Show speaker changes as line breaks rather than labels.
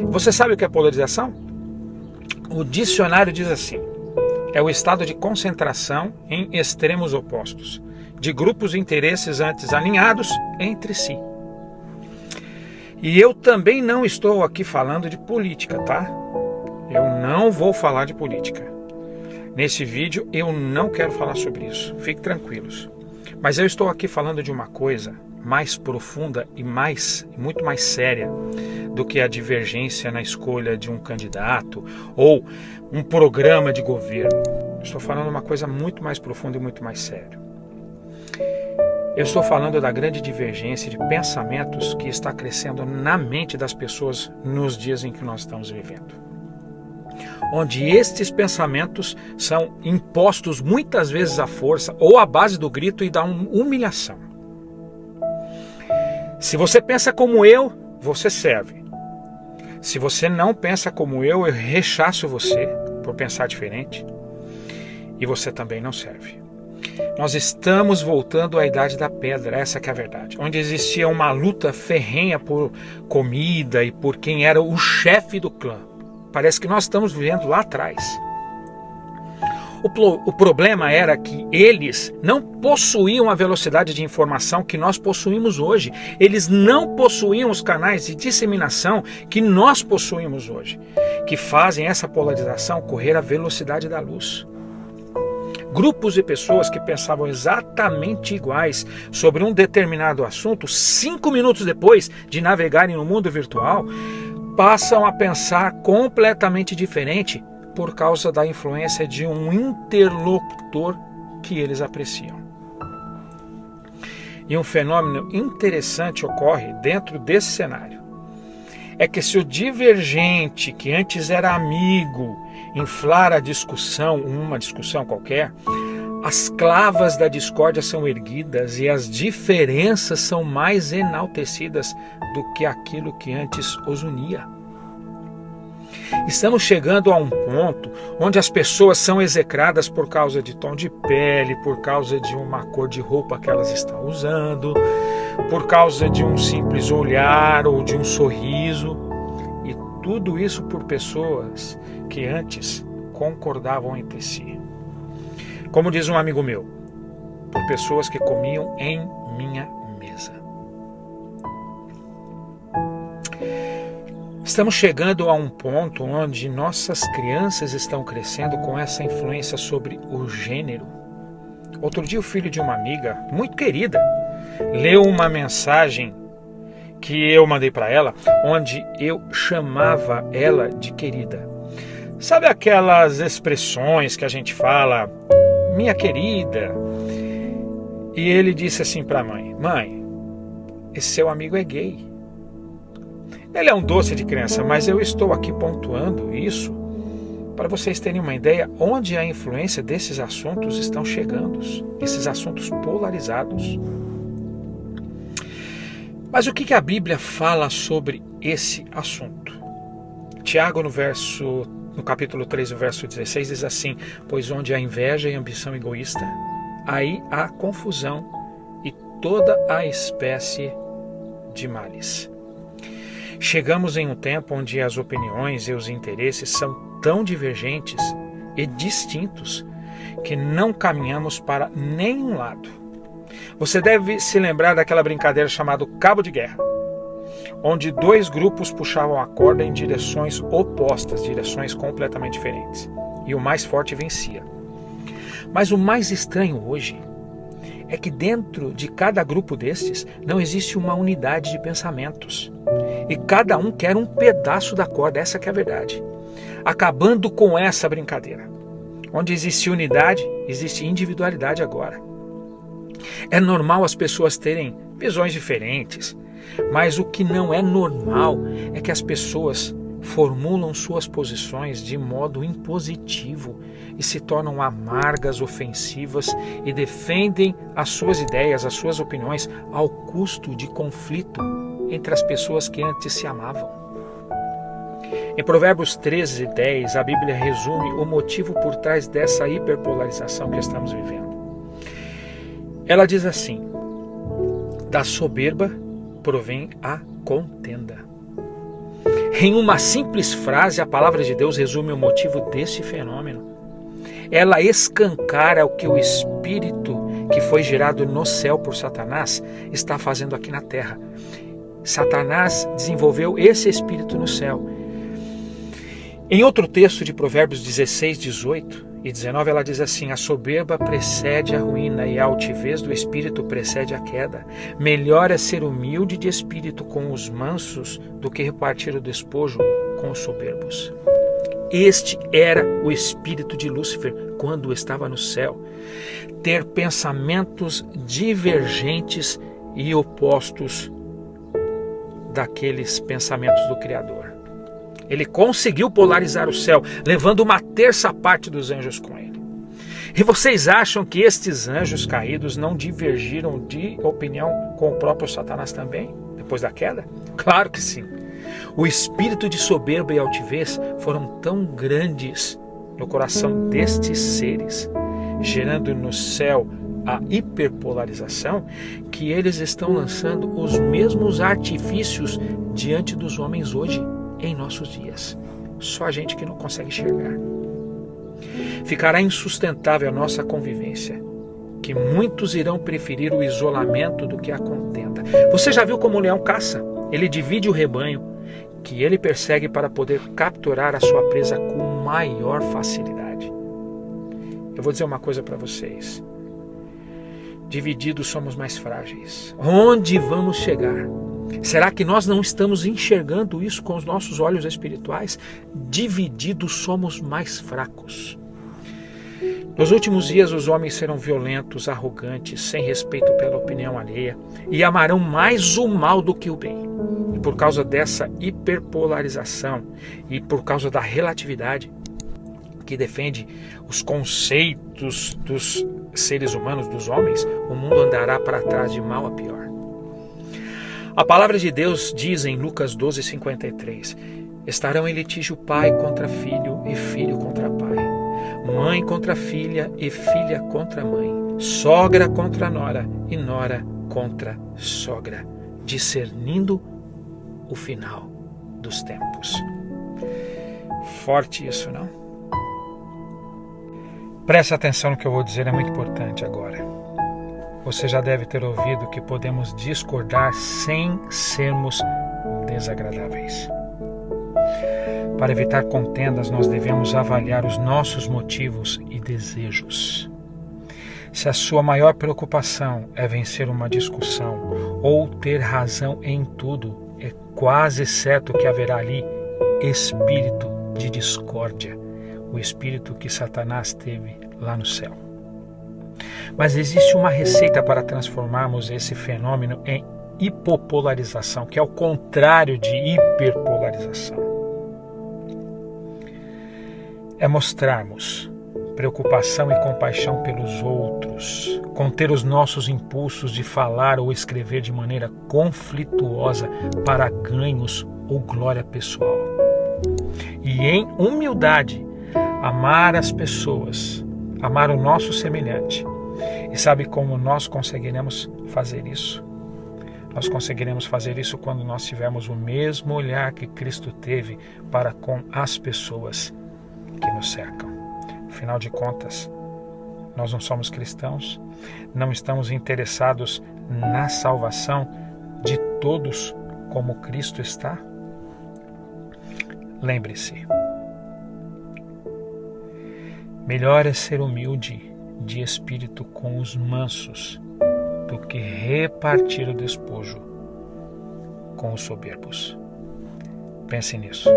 Você sabe o que é polarização? O dicionário diz assim: é o estado de concentração em extremos opostos, de grupos de interesses antes alinhados entre si. E eu também não estou aqui falando de política, tá? Eu não vou falar de política. Nesse vídeo eu não quero falar sobre isso, fiquem tranquilos. Mas eu estou aqui falando de uma coisa mais profunda e muito mais séria do que a divergência na escolha de um candidato ou um programa de governo. Estou falando de uma coisa muito mais profunda e muito mais séria. Eu estou falando da grande divergência de pensamentos que está crescendo na mente das pessoas nos dias em que nós estamos vivendo. Onde estes pensamentos são impostos muitas vezes à força ou à base do grito e da humilhação. Se você pensa como eu, você serve. Se você não pensa como eu rechaço você por pensar diferente e você também não serve. Nós estamos voltando à Idade da Pedra, essa que é a verdade, onde existia uma luta ferrenha por comida e por quem era o chefe do clã. Parece que nós estamos vivendo lá atrás. O problema era que eles não possuíam a velocidade de informação que nós possuímos hoje. Eles não possuíam os canais de disseminação que nós possuímos hoje, que fazem essa polarização correr à velocidade da luz. Grupos de pessoas que pensavam exatamente iguais sobre um determinado assunto, 5 minutos depois de navegarem no mundo virtual, passam a pensar completamente diferente por causa da influência de um interlocutor que eles apreciam. E um fenômeno interessante ocorre dentro desse cenário. É que se o divergente, que antes era amigo, inflar a discussão, uma discussão qualquer, as clavas da discórdia são erguidas e as diferenças são mais enaltecidas do que aquilo que antes os unia. Estamos chegando a um ponto onde as pessoas são execradas por causa de tom de pele, por causa de uma cor de roupa que elas estão usando, por causa de um simples olhar ou de um sorriso. E tudo isso por pessoas que antes concordavam entre si. Como diz um amigo meu, por pessoas que comiam em minha mesa. Estamos chegando a um ponto onde nossas crianças estão crescendo com essa influência sobre o gênero. Outro dia o filho de uma amiga, muito querida, leu uma mensagem que eu mandei para ela, onde eu chamava ela de querida. Sabe aquelas expressões que a gente fala, minha querida? E ele disse assim para a mãe: mãe, esse seu amigo é gay. Ele é um doce de criança, mas eu estou aqui pontuando isso para vocês terem uma ideia onde a influência desses assuntos estão chegando, esses assuntos polarizados. Mas o que a Bíblia fala sobre esse assunto? Tiago, no capítulo 3, no verso 16, diz assim: pois onde há inveja e ambição egoísta, aí há confusão e toda a espécie de males. Chegamos em um tempo onde as opiniões e os interesses são tão divergentes e distintos que não caminhamos para nenhum lado. Você deve se lembrar daquela brincadeira chamada cabo de guerra, onde dois grupos puxavam a corda em direções opostas, direções completamente diferentes, e o mais forte vencia. Mas o mais estranho hoje é que dentro de cada grupo destes não existe uma unidade de pensamentos. E cada um quer um pedaço da corda, essa que é a verdade. Acabando com essa brincadeira. Onde existe unidade, existe individualidade agora. É normal as pessoas terem visões diferentes, mas o que não é normal é que as pessoas formulam suas posições de modo impositivo e se tornam amargas, ofensivas e defendem as suas ideias, as suas opiniões ao custo de conflito entre as pessoas que antes se amavam. Em Provérbios 13:10, a Bíblia resume o motivo por trás dessa hiperpolarização que estamos vivendo. Ela diz assim: da soberba provém a contenda. Em uma simples frase, a palavra de Deus resume o motivo deste fenômeno. Ela escancara o que o espírito que foi gerado no céu por Satanás está fazendo aqui na terra. Satanás desenvolveu esse espírito no céu. Em outro texto de Provérbios 16, 18 e 19, ela diz assim: a soberba precede a ruína e a altivez do espírito precede a queda. Melhor é ser humilde de espírito com os mansos do que repartir o despojo com os soberbos. Este era o espírito de Lúcifer quando estava no céu. Ter pensamentos divergentes e opostos daqueles pensamentos do Criador. Ele conseguiu polarizar o céu, levando uma terça parte dos anjos com ele. E vocês acham que estes anjos caídos não divergiram de opinião com o próprio Satanás também, depois da queda? Claro que sim. O espírito de soberba e altivez foram tão grandes no coração destes seres, gerando no céu a hiperpolarização, que eles estão lançando os mesmos artifícios diante dos homens hoje, em nossos dias. Só a gente que não consegue enxergar. Ficará insustentável a nossa convivência, que muitos irão preferir o isolamento do que a contenda. Você já viu como o leão caça? Ele divide o rebanho, que ele persegue para poder capturar a sua presa com maior facilidade. Eu vou dizer uma coisa para vocês. Divididos somos mais frágeis. Onde vamos chegar? Será que nós não estamos enxergando isso com os nossos olhos espirituais? Divididos somos mais fracos. Nos últimos dias os homens serão violentos, arrogantes, sem respeito pela opinião alheia e amarão mais o mal do que o bem. E por causa dessa hiperpolarização e por causa da relatividade que defende os conceitos dos seres humanos, dos homens, o mundo andará para trás de mal a pior. A palavra de Deus diz em Lucas 12:53, estarão em litígio pai contra filho e filho contra pai, mãe contra filha e filha contra mãe, sogra contra nora e nora contra sogra, discernindo o final dos tempos. Forte isso, não? Preste atenção no que eu vou dizer, é muito importante agora. Você já deve ter ouvido que podemos discordar sem sermos desagradáveis. Para evitar contendas, nós devemos avaliar os nossos motivos e desejos. Se a sua maior preocupação é vencer uma discussão ou ter razão em tudo, é quase certo que haverá ali espírito de discórdia, o espírito que Satanás teve lá no céu. Mas existe uma receita para transformarmos esse fenômeno em hipopolarização, que é o contrário de hiperpolarização. É mostrarmos preocupação e compaixão pelos outros, conter os nossos impulsos de falar ou escrever de maneira conflituosa para ganhos ou glória pessoal. E em humildade, amar as pessoas, amar o nosso semelhante. E sabe como nós conseguiremos fazer isso? Nós conseguiremos fazer isso quando nós tivermos o mesmo olhar que Cristo teve para com as pessoas que nos cercam. Afinal de contas, nós não somos cristãos, não estamos interessados na salvação de todos como Cristo está? Lembre-se, melhor é ser humilde de espírito com os mansos do que repartir o despojo com os soberbos. Pense nisso.